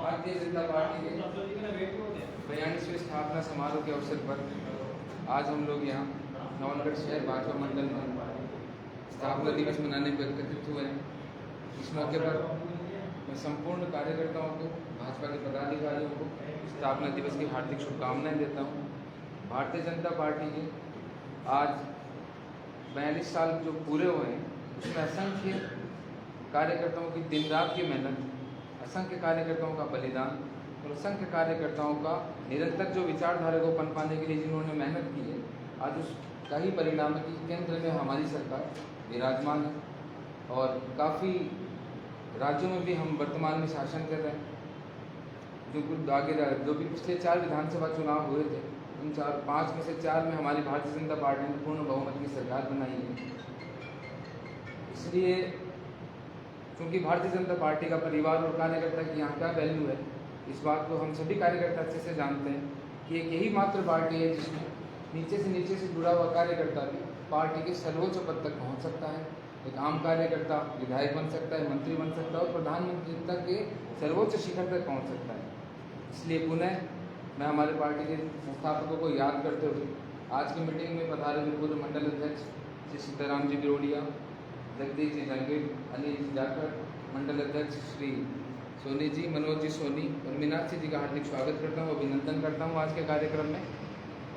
Bharatiya Janata party के 42वें स्थापना समारोह के अवसर पर आज हम लोग यहाँ नवलगढ़ शहर भाजपा मंडल में स्थापना दिवस मनाने पर एकत्रित हुए हैं। इस मौके पर मैं संपूर्ण कार्यकर्ताओं को, भाजपा के पदाधिकारियों को स्थापना दिवस की हार्दिक शुभकामनाएं देता हूँ। भारतीय जनता पार्टी के आज 42 साल जो पूरे हुए हैं उसमें असंख्य कार्यकर्ताओं की दिन रात की मेहनत, असंख्य कार्यकर्ताओं का बलिदान और असंख्य कार्यकर्ताओं का निरंतर जो विचारधारा को पनपाने के लिए जिन्होंने मेहनत की है, आज उसका ही परिणाम है कि केंद्र में हमारी सरकार विराजमान है और काफ़ी राज्यों में भी हम वर्तमान में शासन कर रहे हैं। जो कुछ आगे जो भी पिछले 4 विधानसभा चुनाव हुए थे उन 5 में से 4 में हमारी भारतीय जनता पार्टी ने पूर्ण बहुमत की सरकार बनाई है। इसलिए क्योंकि भारतीय जनता पार्टी का परिवार और कार्यकर्ता की यहाँ क्या वैल्यू है, इस बात को हम सभी कार्यकर्ता अच्छे से जानते हैं कि एक यही मात्र पार्टी है जिसमें नीचे से जुड़ा हुआ कार्यकर्ता भी पार्टी के सर्वोच्च पद तक पहुँच सकता है। एक आम कार्यकर्ता विधायक बन सकता है, मंत्री बन सकता है और प्रधानमंत्री तक के सर्वोच्च शिखर तक पहुँच सकता है। इसलिए पुनः मैं हमारे पार्टी के संस्थापकों को याद करते हुए आज की मीटिंग में पधारे हुए पूर्व मंडल अध्यक्ष श्री सीताराम जी बिरोड़िया, जगदीश जी जंगीर, अनिल जी जाखड़, मंडल अध्यक्ष श्री सोनी जी, मनोज जी सोनी और मीनाक्षी जी का हार्दिक स्वागत करता हूँ, अभिनंदन करता हूँ आज के कार्यक्रम में।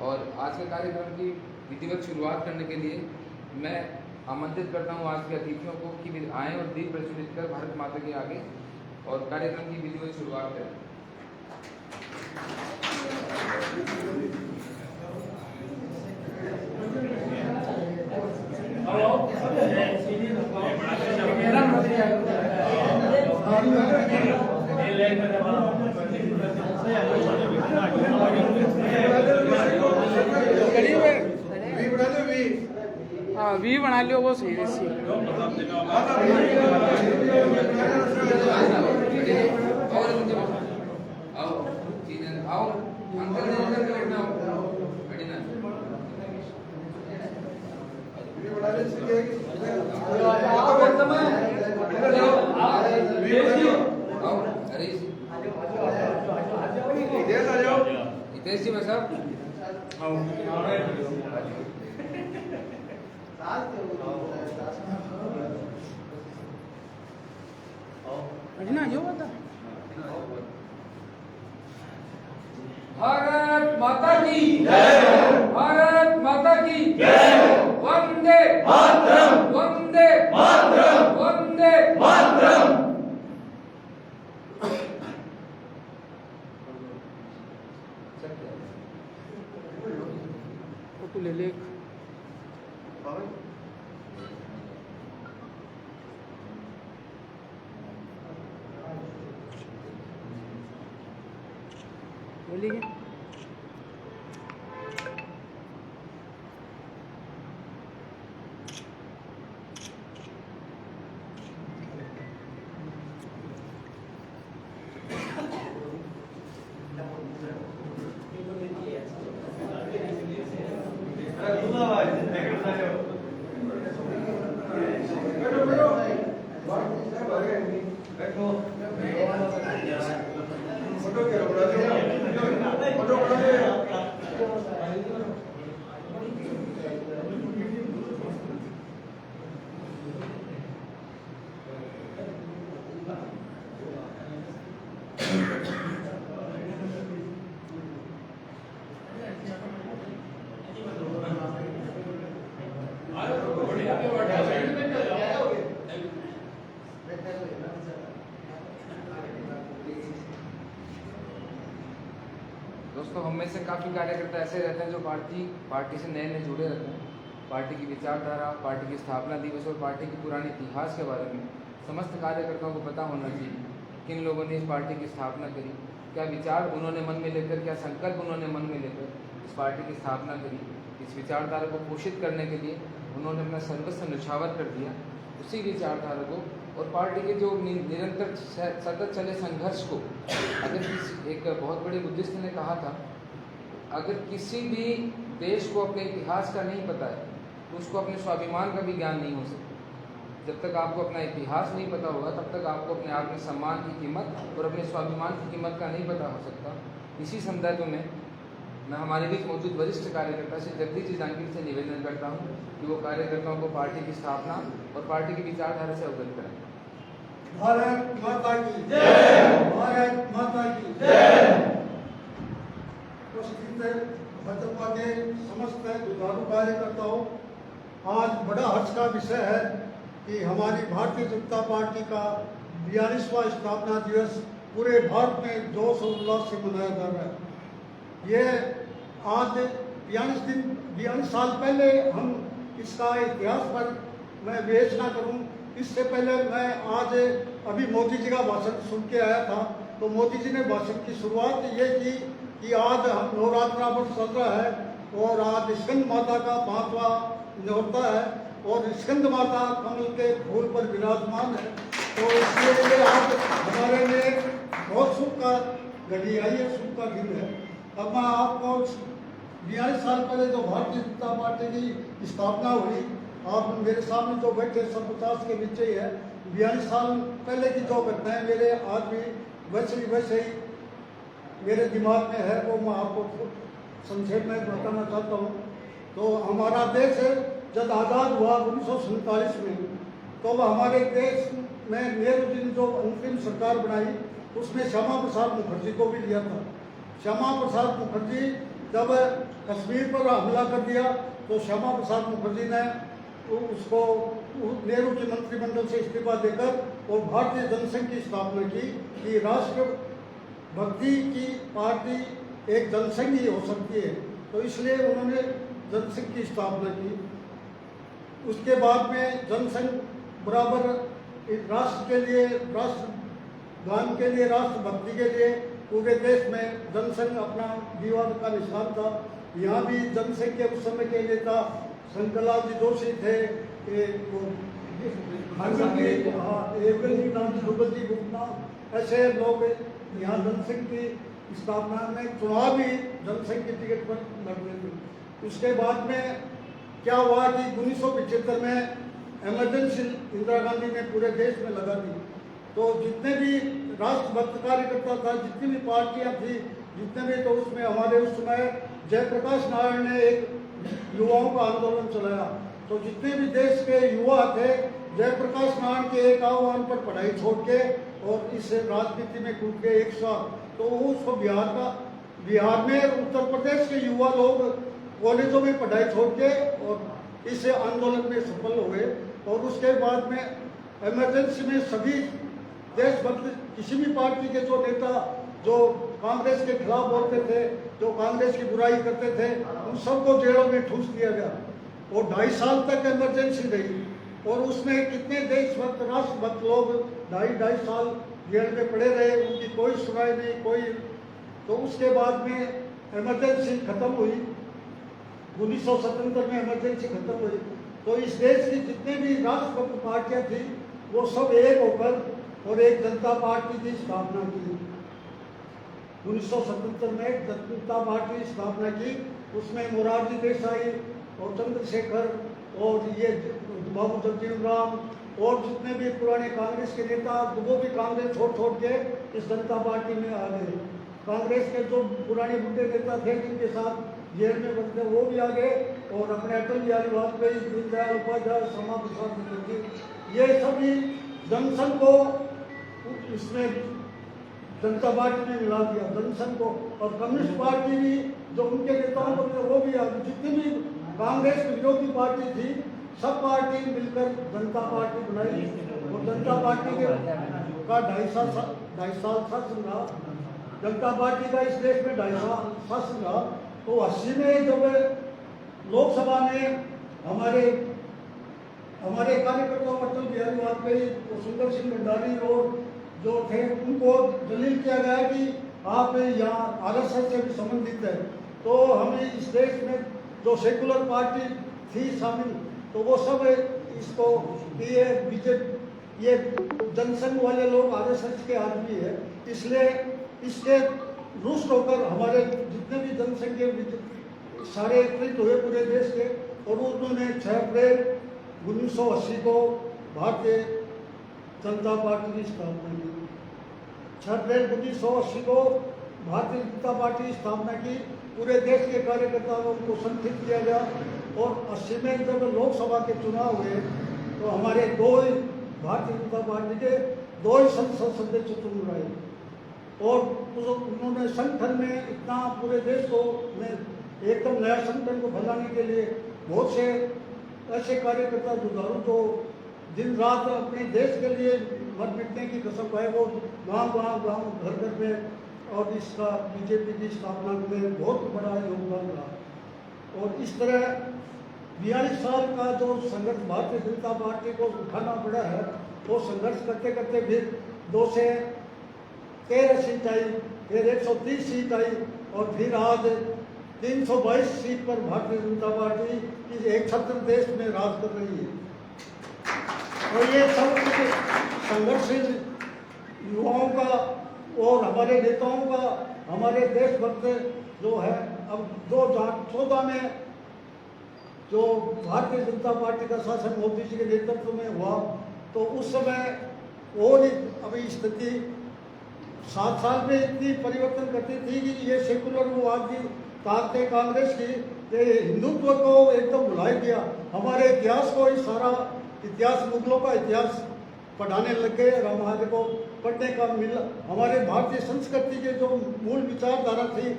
और आज के कार्यक्रम की विधिवत शुरुआत करने के लिए मैं आमंत्रित करता हूँ आज के अतिथियों को कि आएँ और दीप प्रज्वलित कर भारत माता के आगे और कार्यक्रम की विधिवत शुरुआत करें। हाँ वी बना लियो, वो सही सी हितेश जी, मैं साहब ना जो बता। भारत माता की जय, भारत माता की जय, वंदे मातरम, वंदे मातरम, वंदे मातरम। फोटो ले ले। बोलिए दोस्तों, हम में से काफ़ी कार्यकर्ता ऐसे रहते हैं जो पार्टी से नए जुड़े रहते हैं। पार्टी की विचारधारा, पार्टी की स्थापना दिवस और पार्टी के पुराने इतिहास के बारे में समस्त कार्यकर्ताओं को पता होना चाहिए। किन लोगों ने इस पार्टी की स्थापना करी, क्या विचार उन्होंने मन में लेकर, क्या संकल्प उन्होंने मन में लेकर इस पार्टी की स्थापना करी। इस विचारधारा को पोषित करने के लिए उन्होंने अपना सर्वस्व न्यौछावर कर दिया। उसी विचारधारा को और पार्टी के जो निरंतर सतत चले संघर्ष को, अगर एक बहुत बड़े बुद्धिस्ट ने कहा था, अगर किसी भी देश को अपने इतिहास का नहीं पता है तो उसको अपने स्वाभिमान का भी ज्ञान नहीं हो सकता। जब तक आपको अपना इतिहास नहीं पता होगा तब तक आपको अपने आत्मसम्मान की कीमत और अपने स्वाभिमान की कीमत का नहीं पता हो सकता। इसी संदर्भ में मैं हमारे बीच मौजूद वरिष्ठ कार्यकर्ता श्री जगदीश जी जांगीर से निवेदन करता हूँ कि वो कार्यकर्ताओं को पार्टी की स्थापना और पार्टी की विचारधारा से अवगत करें। भारत माता की जय। भारत माता की जय। उपस्थित भाजपा के समस्त जुझारू कार्यकर्ताओं, आज बड़ा हर्ष का विषय है कि हमारी भारतीय जनता पार्टी का 42वां स्थापना दिवस पूरे भारत में जोश और उल्लास से मनाया जा रहा है। ये आज 42 साल पहले हम इसका इतिहास पर मैं बहस ना करूं, इससे पहले मैं आज अभी मोदी जी का भाषण सुन के आया था। तो मोदी जी ने भाषण की शुरुआत ये की कि आज हम नवरात्रा वर्ष चल रहा है और आज स्कंद माता का 5वां न्योता है और स्कंद माता कमल के फूल पर विराजमान है। तो इसलिए ये आज हमारे लिए बहुत सुख का घड़ी आई है, सुख का दिन है। अब मैं आपको 42 साल पहले जो भारतीय जनता पार्टी की स्थापना हुई, आप मेरे सामने जो बैठे सब 50 के नीचे ही है। 42 साल पहले की जो घटनाएं मेरे आज भी वैसे ही मेरे दिमाग में है, वो मैं आपको संक्षेप में बताना चाहता हूँ। तो हमारा देश जब आज़ाद हुआ 1947 में, तो हमारे देश में नेहरू जी ने जो अंतिम सरकार बनाई उसमें श्यामा प्रसाद मुखर्जी को भी लिया था। श्यामा प्रसाद मुखर्जी जब कश्मीर पर हमला कर दिया तो श्यामा प्रसाद मुखर्जी ने उसको नेहरू के मंत्रिमंडल से इस्तीफा देकर और भारतीय जनसंघ की स्थापना की कि राष्ट्र भक्ति की पार्टी एक जनसंघ ही हो सकती है। तो इसलिए उन्होंने जनसंघ की स्थापना की। उसके बाद में जनसंघ बराबर राष्ट्र के लिए, राष्ट्रगान के लिए, राष्ट्रभक्ति के लिए पूरे देश में जनसंघ अपना दीवार का निशान था। यहाँ भी जनसंघ के उस समय के नेता शंकरलाल जी जोशी थे, जी गुप्ता, ऐसे लोग यहाँ जनसंघ की स्थापना में चुनाव भी जनसंघ की टिकट पर लड़ रहे थे। उसके बाद में क्या हुआ कि 1975 में इमरजेंसी इंदिरा गांधी ने पूरे देश में लगा दी। तो जितने भी राष्ट्रभक्त कार्यकर्ता था, जितनी भी पार्टियां थी, जितने भी, तो उसमें हमारे उस समय जयप्रकाश नारायण ने एक युवाओं का आंदोलन चलाया। तो जितने भी देश के युवा थे, जयप्रकाश नारायण के एक आह्वान पर पढ़ाई छोड़ के और इस राजनीति में कूद के एक साथ, तो उसको बिहार में उत्तर प्रदेश के युवा लोग कॉलेजों में पढ़ाई छोड़ के और इस आंदोलन में सफल हुए। और उसके बाद में इमरजेंसी में सभी देशभक्त, किसी भी पार्टी के जो नेता जो कांग्रेस के खिलाफ बोलते थे, जो कांग्रेस की बुराई करते थे, उन सबको जेलों में ठूस दिया गया और 2.5 साल तक इमरजेंसी रही। और उसमें कितने देशभक्त, राष्ट्रभक्त लोग 2.5 साल जेल में पड़े रहे, उनकी कोई सुनाई नहीं, कोई। तो उसके बाद में इमरजेंसी खत्म हुई, 1977 में इमरजेंसी खत्म हुई। तो इस देश की जितने भी राष्ट्रभक्त पार्टियां थी वो सब एक होकर और एक जनता पार्टी की स्थापना की। 1977 में जनता पार्टी की स्थापना की। उसमें मोरारजी देसाई और चंद्रशेखर और ये बाबू जगजीवन राम और जितने भी पुराने कांग्रेस के नेता, वो भी कांग्रेस छोड़ के इस जनता पार्टी में आ गए। कांग्रेस के जो पुराने बुढ़े नेता थे जिनके साथ जेल में बंद, वो भी आ गए और अपने अटल बिहारी वाजपेयी, दीनदयाल उपाध्याय, श्यामा प्रसाद मुखर्जी, ये सभी जनसंघ को इसमें जनता पार्टी ने मिला दिया, जनसंघ को। और कम्युनिस्ट पार्टी भी जो उनके नेताओं को वो भी आ गई। जितनी भी कांग्रेस की विरोधी पार्टी थी, सब पार्टी मिलकर जनता पार्टी बनाई और जनता पार्टी के का 2.5 साल शासन रहा। जनता पार्टी का इस देश में 2.5 साल शासन रहा। तो 80 में जब लोकसभा में हमारे कार्यकर्ताओं अटल बिहारी वाजपेयी और सुंदर सिंह भंडारी और जो थे, उनको दलील किया गया कि आप यहाँ आरएसएस से भी संबंधित है। तो हमें इस देश में जो सेकुलर पार्टी थी शामिल, तो वो सब इसको ये बीजेपी, ये जनसंघ वाले लोग आरएसएस के आदमी है, इसलिए इसके रुष्ट होकर हमारे जितने भी जनसंघ के सारे एकत्रित हुए पूरे देश के। और उन्होंने 6 अप्रैल 1980 को भारतीय जनता पार्टी की स्थापना की। 6 अप्रैल 1980 को भारतीय जनता पार्टी की स्थापना की। पूरे देश के कार्यकर्ताओं को संगठित किया गया और 80 में जब लोकसभा के चुनाव हुए तो हमारे भारतीय जनता पार्टी के 2 ही संसद सदस्य चुन रहे और उन्होंने संगठन में इतना पूरे देश को एकदम नया संगठन को फैलाने के लिए बहुत से ऐसे कार्यकर्ता जुझारू जो दिन रात अपने देश के लिए मर मिटने की कसम खाए, वो गांव घर में और इसका बीजेपी की स्थापना में बहुत बड़ा योगदान रहा। और इस तरह 42 साल का जो संघर्ष भारतीय जनता पार्टी को उठाना पड़ा है, वो संघर्ष करते करते फिर 2 से 13 सीट आई, फिर 130 सीट आई और फिर आज 322 सीट पर भारतीय जनता पार्टी की एक छत्र देश में राज कर रही है। और ये सब संघर्षशील युवाओं का और हमारे नेताओं का, हमारे देशभक्त जो है, अब 2014 में जो भारतीय जनता पार्टी का शासन मोदी जी के नेतृत्व में हुआ तो उस समय वो अभी स्थिति 7 साल में इतनी परिवर्तन करती थी कि ये सेकुलरवादी ताकतें कांग्रेस की हिंदुत्व को एकदम भुला दिया। हमारे इतिहास को ही सारा इतिहास, मुगलों का इतिहास पढ़ाने लग गए और हमारे को पढ़ने का मिला। हमारे भारतीय संस्कृति के जो मूल विचारधारा थी,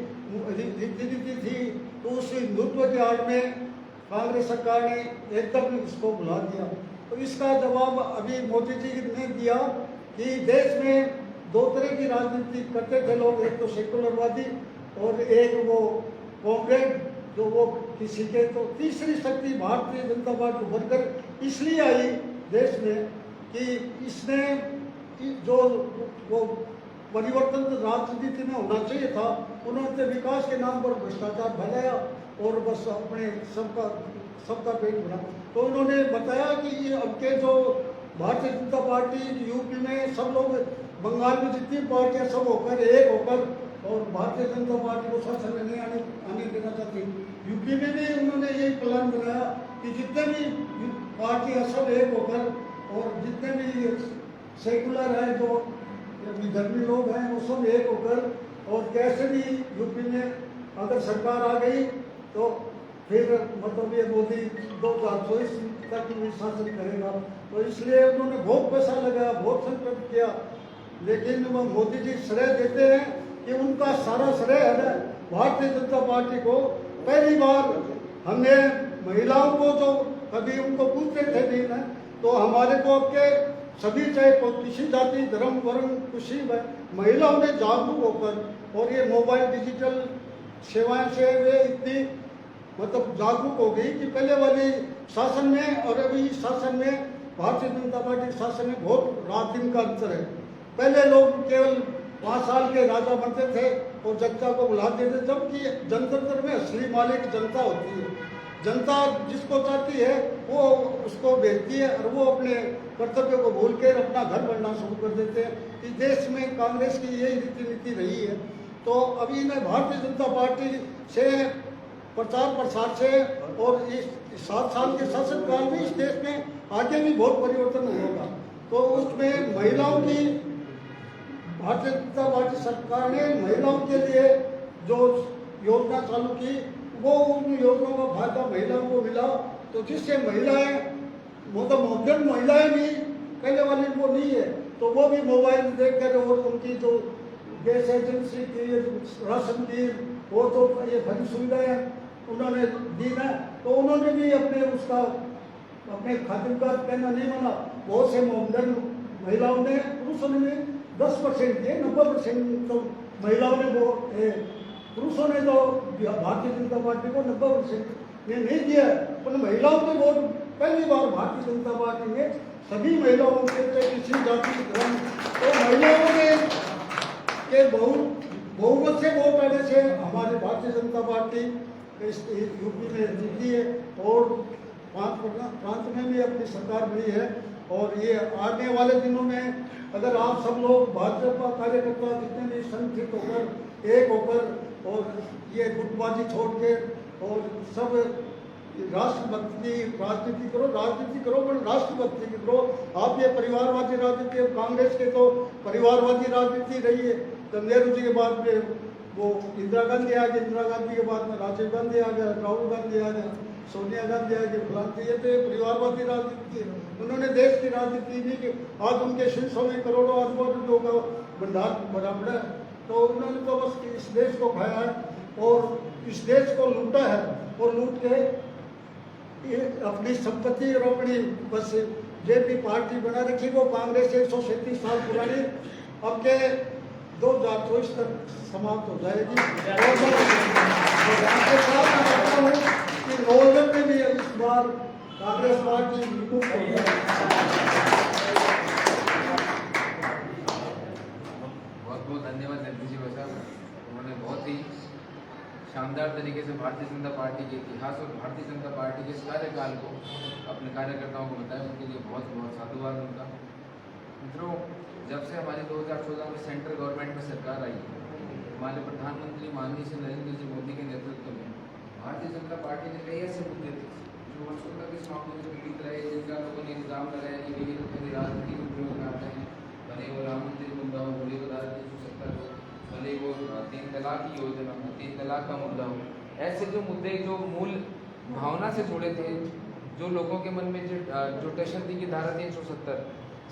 रीति थी, तो उस हिंदुत्व के आड़ में कांग्रेस सरकार ने एकदम इसको भुला दिया। तो इसका जवाब अभी मोदी जी ने दिया कि देश में 2 तरह की राजनीति करते थे लोग, एक तो सेकुलरवादी और एक वो कॉमरेड, जो वो किसी के तो तीसरी शक्ति भारतीय जनता पार्टी बनकर इसलिए आई देश में कि इसने जो वो परिवर्तन राजनीति में होना चाहिए था, उन्होंने विकास के नाम पर भ्रष्टाचार फैलाया और बस अपने सबका पेट भरा। तो उन्होंने बताया कि ये अब के जो भारतीय जनता पार्टी यूपी में सब लोग, बंगाल में जितनी पार्टियां सब होकर एक होकर और भारतीय जनता पार्टी को शासन में नहीं आने देना चाहती। यूपी में भी उन्होंने यही प्लान बनाया कि जितने भी पार्टियां सब एक होकर और जितने भी सेकुलर हैं, जो धर्मी लोग हैं, वो सब एक होकर और कैसे भी यूपी में अगर सरकार आ गई तो फिर मतलब ये मोदी 2024 तक भी शासन करेगा। तो इसलिए उन्होंने बहुत पैसा लगाया, बहुत संकल्प किया, लेकिन वो मोदी जी श्रेय देते हैं कि उनका सारा श्रेय है भारतीय जनता पार्टी को। पहली बार हमने महिलाओं को जो कभी उनको पूछते थे नहीं ना, तो हमारे को आपके सभी चाहे किसी जाति धर्म वर्ण खुशी में महिलाओं ने जागरूक होकर और ये मोबाइल डिजिटल सेवाएं से वे इतनी मतलब जागरूक हो गई कि पहले वाली शासन में और अभी शासन में भारतीय जनता पार्टी के शासन में बहुत रात दिन का अंतर है। पहले लोग केवल 5 साल के राजा बनते थे और जनता को बुलाते थे, जबकि जनतंत्र में असली मालिक जनता होती है। जनता जिसको चाहती है वो उसको भेजती है और वो अपने कर्तव्य को भूल कर अपना घर बनना शुरू कर देते हैं। इस देश में कांग्रेस की यही रीति नीति रही है। तो अभी मैं भारतीय जनता पार्टी से प्रचार प्रसार से और इस 7 साल के शासनकाल में इस देश में आगे भी बहुत परिवर्तन होगा। तो उसमें महिलाओं की भारतीय जनता पार्टी सरकार ने महिलाओं के लिए जो योजना चालू की, वो उन योजनाओं का फायदा महिलाओं को मिला। तो जिससे महिलाएं मतलब मॉडर्न महिलाएं भी पहले वाली वो नहीं है, तो वो भी मोबाइल देखकर और उनकी जो गैस एजेंसी की राशन की वो तो ये बड़ी सुविधाएं उन्होंने दी ना, तो उन्होंने भी अपने खातिर का कहना नहीं माना। बहुत से मॉडर्न महिलाओं ने, पुरुषों ने 10% दिए, 90% तो महिलाओं ने वो पुरुषों ने तो भारतीय जनता पार्टी को 90% ने नहीं दिया, पर महिलाओं के वोट पहली बार भारतीय जनता पार्टी ने सभी महिलाओं के किसी जाति धर्म तो महिलाओं के बहुमत से वोट आने से हमारी भारतीय जनता पार्टी यूपी में जीती है और प्रांत में भी अपनी सरकार बनी है। और ये आने वाले दिनों में अगर आप सब लोग भाजपा कार्यकर्ता जितने भी संगठित होकर एक होकर और ये गुटबाजी छोड़ के और सब राष्ट्रभक्ति राजनीति करो, पर राष्ट्रभक्ति की करो। आप ये परिवारवादी राजनीति, कांग्रेस के तो परिवारवादी राजनीति रही है। तब नेहरू जी के बाद में वो इंदिरा गांधी आ गई, इंदिरा गांधी के बाद में राजीव गांधी आ गया, राहुल गांधी आ गया, सोनिया गांधी आ गई, फलानी। ये तो परिवारवादी राजनीति है। उन्होंने देश की राजनीति नहीं की। आज उनके शीर्षों में करोड़ों अरबों रुपयों का भंडार भरा पड़ा है। तो उन्होंने तो बस इस देश को खाया है और इस देश को लूटा है, और लूट के ये अपनी संपत्ति और अपनी बस जे भी पार्टी बना रखी, वो कांग्रेस 137 साल पुरानी अब के 2024 तक समाप्त हो जाएगी। और आपके साथ मैं कहता हूँ कि नवंबर में भी इस बार कांग्रेस पार्टी विमुक्त हो जाएगी। बहुत बहुत धन्यवाद जगदीश जी भाई साहब। उन्होंने बहुत ही शानदार तरीके से भारतीय जनता पार्टी के इतिहास और भारतीय जनता पार्टी के इस कार्यकाल को अपने कार्यकर्ताओं को बताया। उनके लिए बहुत बहुत साधुवाद उनका। मित्रों, जब से हमारी 2014 में सेंट्रल गवर्नमेंट में सरकार आई, हमारे प्रधानमंत्री माननीय श्री नरेंद्र जी मोदी के नेतृत्व में भारतीय जनता पार्टी ने कई ऐसे मुद्दे थे जो वर्षों तक इस मामले में पीड़ित रहे, जिनका लोगों ने इल्जाम लगाया कि विभिन्न राजनीति के उपयोग में आते हैं। भले वो राम मंदिर मुद्दा हो, भले वो राजनीति सत्ता हो, भले वो 3 तलाक की योजना, 3 तलाक का मुद्दा हो, ऐसे जो मुद्दे जो मूल भावना से जुड़े थे, जो लोगों के मन में जो टशन थी कि धारा 370,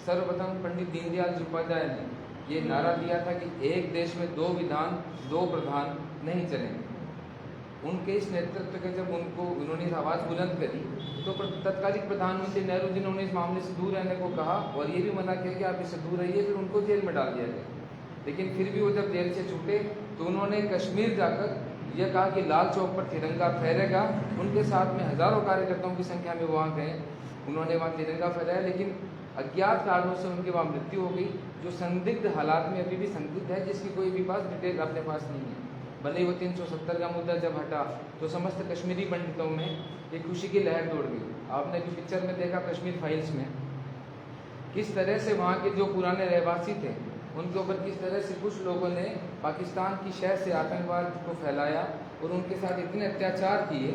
सर्वप्रथम पंडित दीनदयाल जी उपाध्याय ने ये नारा दिया था कि एक देश में 2 विधान 2 प्रधान नहीं चलेंगे। उनके इस नेतृत्व के जब उन्होंने इस आवाज़ बुलंद करी तो तत्कालीन प्रधानमंत्री नेहरू जी ने उन्हें इस मामले से दूर रहने को कहा और ये भी मना किया कि आप इससे दूर रहिए, फिर उनको जेल में डाल दिया गया। लेकिन फिर भी वो जब जेल से छूटे तो उन्होंने कश्मीर जाकर यह कहा कि लाल चौक पर तिरंगा फहरेगा। उनके साथ में हज़ारों कार्यकर्ताओं की संख्या में वहाँ गए, उन्होंने वहाँ तिरंगा फहराया, लेकिन अज्ञात कारणों से उनकी वहाँ मृत्यु हो गई, जो संदिग्ध हालात में अभी भी संदिग्ध है, जिसकी कोई भी पास डिटेल अपने पास नहीं है। भले वो 370 का मुद्दा जब हटा तो समस्त कश्मीरी पंडितों में एक खुशी की लहर दौड़ गई। आपने भी पिक्चर में देखा कश्मीर फाइल्स में किस तरह से वहाँ के जो पुराने रहवासी थे उनके ऊपर किस तरह से कुछ लोगों ने पाकिस्तान की शहर से आतंकवाद को फैलाया और उनके साथ इतने अत्याचार किए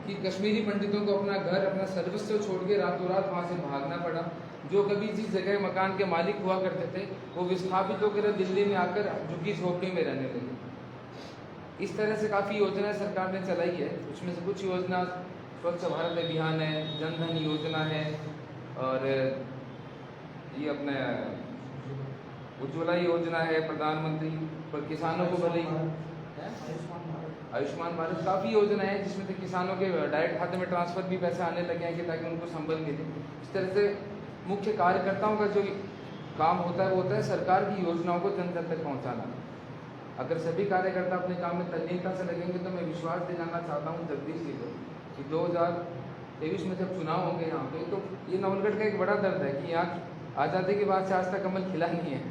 कि कश्मीरी पंडितों को अपना घर, अपना सर्वस्व छोड़ के रातों रात वहाँ से भागना पड़ा। जो कभी जिस जगह मकान के मालिक हुआ करते थे वो विस्थापित होकर दिल्ली में आकर झुग्गी झोपड़ी में रहने लगे। इस तरह से काफ़ी योजनाएं सरकार ने चलाई है। उसमें से कुछ योजना स्वच्छ भारत अभियान है, जन धन योजना है, और ये अपने उज्ज्वला योजना है प्रधानमंत्री, पर किसानों को भले आयुष्मान भारत, काफ़ी योजनाएं हैं जिसमें से किसानों के डायरेक्ट खाते में ट्रांसफर भी पैसे आने लगे हैं कि ताकि उनको संबल मिले। इस तरह से मुख्य कार्यकर्ताओं का जो काम होता है वो होता है सरकार की योजनाओं को जन जन तक पहुँचाना। अगर सभी कार्यकर्ता अपने काम में तल्लीनता से लगेंगे तो मैं विश्वास दिलाना चाहता हूँ जगदीश जी को कि 2023 में जब चुनाव होंगे यहाँ पे, तो ये नवलगढ़ का एक बड़ा दर्द है कि यहाँ आज़ादी के बाद से आज तक कमल खिला नहीं है।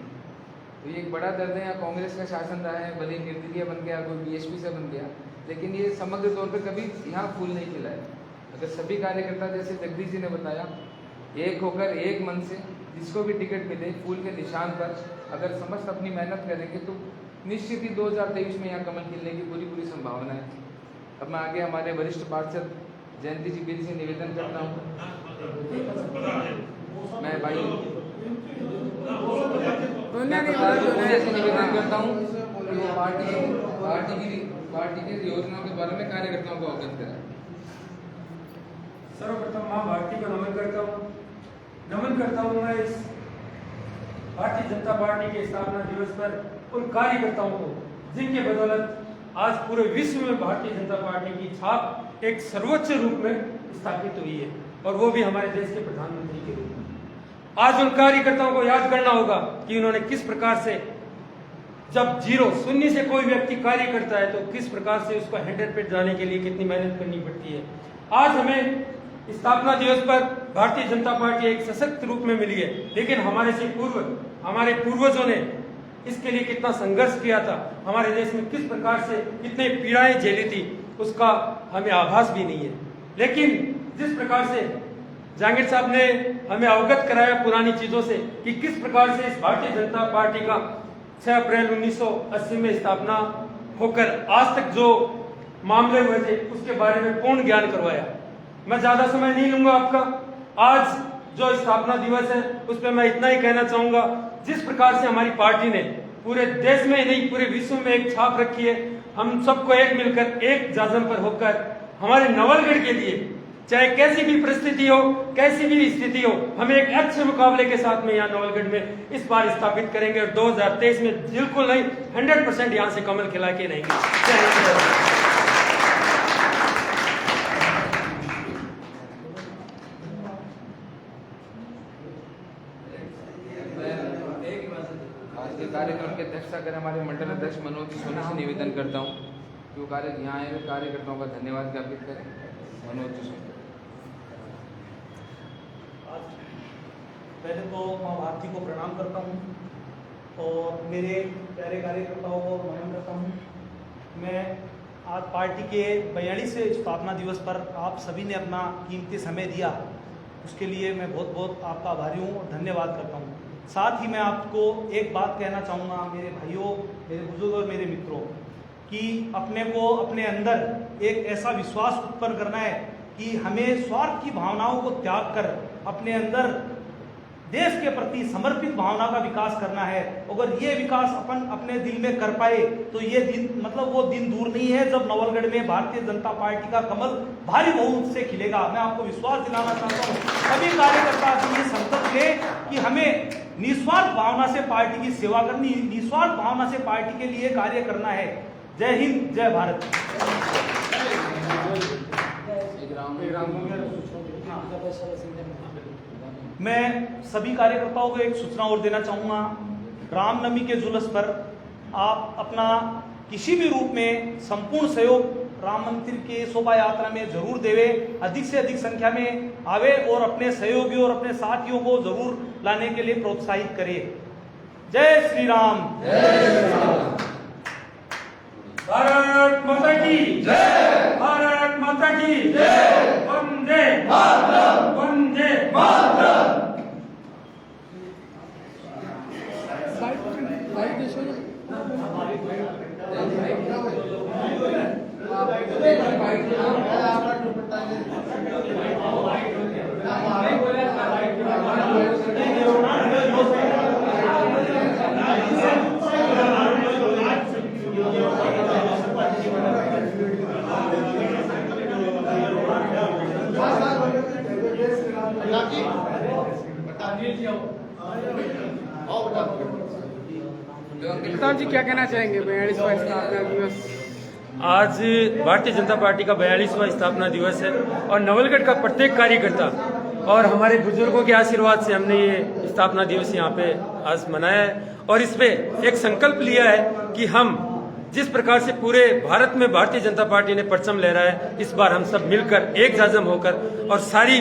तो ये एक बड़ा दर्द है। यहाँ कांग्रेस का शासन रहा है, भले निर्दलीय बन गया, कोई बीएसपी से बन गया, लेकिन ये समग्र तौर पर कभी यहाँ फूल नहीं खिला है। अगर सभी कार्यकर्ता जैसे जगदीश जी ने बताया एक होकर एक मन से जिसको भी टिकट मिले फूल के निशान पर अगर समस्त अपनी मेहनत करेंगे तो निश्चित ही 2023 में यहाँ कमल खिलने की पूरी संभावना है। अब मैं आगे हमारे वरिष्ठ पार्षद जयंती जी बिल से निवेदन करता हूँ। मैं भाई निवेदन करता हूँ कि वो पार्टी की योजनाओं के बारे में कार्यकर्ताओं को अवगत कराए। सर्वप्रथम माँ भारती को नमन करता हूँ मैं इस भारतीय जनता पार्टी के स्थापना दिवस पर उन कार्यकर्ताओं को जिनके बदौलत आज पूरे विश्व में भारतीय जनता पार्टी की छाप एक सर्वोच्च रूप में स्थापित हुई है, और वो भी हमारे देश के प्रधानमंत्री के रूप में। आज उन कार्यकर्ताओं को याद करना होगा कि उन्होंने किस प्रकार से जब शून्य से कोई व्यक्ति कार्य करता है तो किस प्रकार से उसको 100 पे जाने के लिए कितनी मेहनत करनी पड़ती है। आज हमें स्थापना दिवस पर भारतीय जनता पार्टी एक सशक्त रूप में मिली है, लेकिन हमारे पूर्वजों ने इसके लिए कितना संघर्ष किया था, हमारे देश में किस प्रकार से कितने पीड़ाएं झेली थी, उसका हमें आभास भी नहीं है। लेकिन जिस प्रकार से जहांगीर साहब ने हमें अवगत कराया पुरानी चीजों से कि किस प्रकार से इस भारतीय जनता पार्टी का 6 अप्रैल 1980 में स्थापना होकर आज तक जो मामले हुए थे उसके बारे में पूर्ण ज्ञान करवाया। मैं ज्यादा समय नहीं लूंगा आपका। आज जो स्थापना दिवस है उस पर मैं इतना ही कहना चाहूंगा, जिस प्रकार से हमारी पार्टी ने पूरे देश में नहीं पूरे विश्व में एक छाप रखी है, हम सबको एक मिलकर एक जाजम पर होकर हमारे नवलगढ़ के लिए चाहे कैसी भी परिस्थिति हो, कैसी भी स्थिति हो, हम एक अच्छे मुकाबले के साथ में यहाँ नवलगढ़ में इस बार स्थापित करेंगे और 2023 में बिल्कुल नहीं 100% यहाँ से कमल खिला के रहेंगे। जय हिंद। आज के कार्यक्रम की अध्यक्षता करें हमारे मंडल अध्यक्ष मनोज जी सोनी से निवेदन करता हूँ कि वो यहाँ आए हुए कार्यकर्ताओं का धन्यवाद ज्ञापित करें। मनोज जी सोनी। पहले तो माँ भारती को प्रणाम करता हूँ और मेरे प्यारे कार्यकर्ताओं को नमन करता हूँ। मैं आज पार्टी के 42वें स्थापना दिवस पर आप सभी ने अपना कीमती समय दिया, उसके लिए मैं बहुत बहुत आपका आभारी हूँ और धन्यवाद करता हूँ। साथ ही मैं आपको एक बात कहना चाहूँगा, मेरे भाइयों, मेरे बुजुर्ग और मेरे मित्रों, कि अपने को अपने अंदर एक ऐसा विश्वास उत्पन्न करना है कि हमें स्वार्थ की भावनाओं को त्याग कर अपने अंदर देश के प्रति समर्पित भावना का विकास करना है। अगर ये विकास अपन अपने दिल में कर पाए तो ये दिन मतलब वो दिन दूर नहीं है जब नवलगढ़ में भारतीय जनता पार्टी का कमल भारी बहुमत से खिलेगा। मैं आपको विश्वास दिलाना चाहता हूँ, सभी कार्यकर्ता ये संकल्प ले कि हमें निस्वार्थ भावना से पार्टी की सेवा करनी, निस्वार्थ भावना से पार्टी के लिए कार्य करना है। जय हिंद, जय भारत। मैं सभी कार्यकर्ताओं को एक सूचना और देना चाहूँगा, रामनवमी के जुलूस पर आप अपना किसी भी रूप में संपूर्ण सहयोग राम मंदिर के शोभा यात्रा में जरूर देवे, अधिक से अधिक संख्या में आवे और अपने सहयोगियों और अपने साथियों को जरूर लाने के लिए प्रोत्साहित करे। जय श्री राम। भारत माता की जय। भारत माता की जय। वंदे मातरम। वंदे मातरम। प्रताप जी क्या कहना चाहेंगे 42वां स्थापना दिवस? आज भारतीय जनता पार्टी का 42वां स्थापना दिवस है और नवलगढ़ का प्रत्येक कार्यकर्ता और हमारे बुजुर्गों के आशीर्वाद से हमने ये स्थापना दिवस यहाँ पे आज मनाया है और इस पे एक संकल्प लिया है कि हम जिस प्रकार से पूरे भारत में भारतीय जनता पार्टी ने परचम लहराया है, इस बार हम सब मिलकर एक जाजम होकर और सारी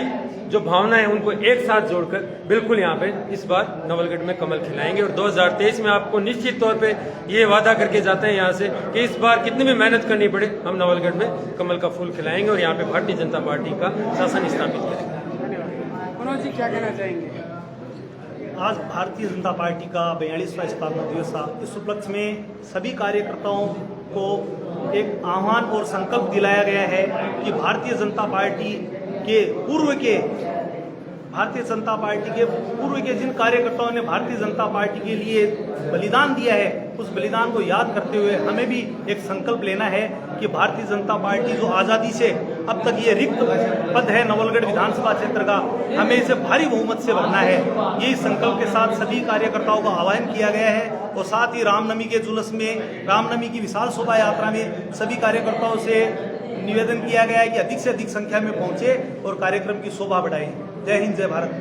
जो भावना है उनको एक साथ जोड़कर बिल्कुल यहाँ पे इस बार नवलगढ़ में कमल खिलाएंगे और 2023 में आपको निश्चित तौर पे ये वादा करके जाते हैं यहाँ से कि इस बार कितनी भी मेहनत करनी पड़े हम नवलगढ़ में कमल का फूल खिलाएंगे और यहाँ पे भारतीय जनता पार्टी का शासन स्थापित करेंगे। धन्यवाद। मनोज जी क्या कहना चाहेंगे? आज भारतीय जनता पार्टी का 42वां स्थापना दिवस था। इस उपलक्ष्य में सभी कार्यकर्ताओं को एक आह्वान और संकल्प दिलाया गया है कि भारतीय जनता पार्टी के पूर्व के जिन कार्यकर्ताओं ने भारतीय जनता पार्टी के लिए बलिदान दिया है, उस बलिदान को याद करते हुए हमें भी एक संकल्प लेना है कि भारतीय जनता पार्टी जो आज़ादी से अब तक ये रिक्त पद है नवलगढ़ विधानसभा क्षेत्र का, हमें इसे भारी बहुमत से भरना है। यही संकल्प के साथ सभी कार्यकर्ताओं का आह्वान किया गया है और साथ ही रामनवमी के जुलूस में, रामनवमी की विशाल शोभा यात्रा में सभी कार्यकर्ताओं से निवेदन किया गया है कि अधिक से अधिक संख्या में पहुंचे और कार्यक्रम की शोभा बढ़ाएं। जय हिंद, जय भारत।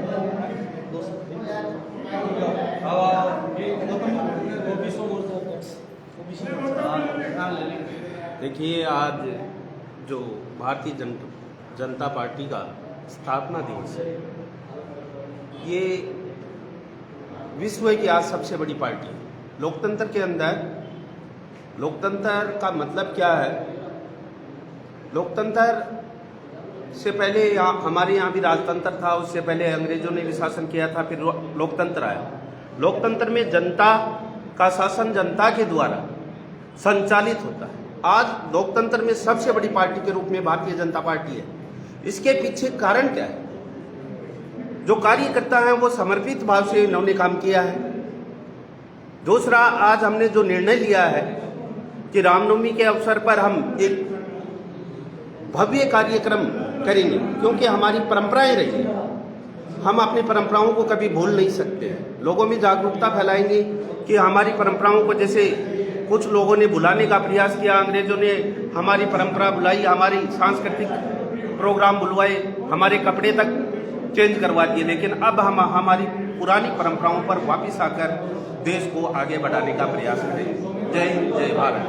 देखिए, आज जो भारतीय जनता पार्टी का स्थापना दिवस है, ये विश्व की आज सबसे बड़ी पार्टी है। लोकतंत्र के अंदर लोकतंत्र का मतलब क्या है? लोकतंत्र से पहले हमारे यहाँ भी राजतंत्र था, उससे पहले अंग्रेजों ने भी शासन किया था, फिर लोकतंत्र आया। लोकतंत्र में जनता का शासन जनता के द्वारा संचालित होता है। आज लोकतंत्र में सबसे बड़ी पार्टी के रूप में भारतीय जनता पार्टी है। इसके पीछे कारण क्या है? जो कार्यकर्ता हैं वो समर्पित भाव से इन्होंने काम किया है। दूसरा, आज हमने जो निर्णय लिया है कि रामनवमी के अवसर पर हम एक भव्य कार्यक्रम करेंगे, क्योंकि हमारी परंपराएं रही हैं, हम अपनी परंपराओं को कभी भूल नहीं सकते हैं। लोगों में जागरूकता फैलाएंगे कि हमारी परंपराओं को, जैसे कुछ लोगों ने भुलाने का प्रयास किया, अंग्रेजों ने हमारी परंपरा बुलाई, हमारी सांस्कृतिक प्रोग्राम बुलवाए, हमारे कपड़े तक चेंज करवा दिए, लेकिन अब हम हमारी पुरानी परंपराओं पर वापस आकर देश को आगे बढ़ाने का प्रयास करें। जय हिंद, जय भारत।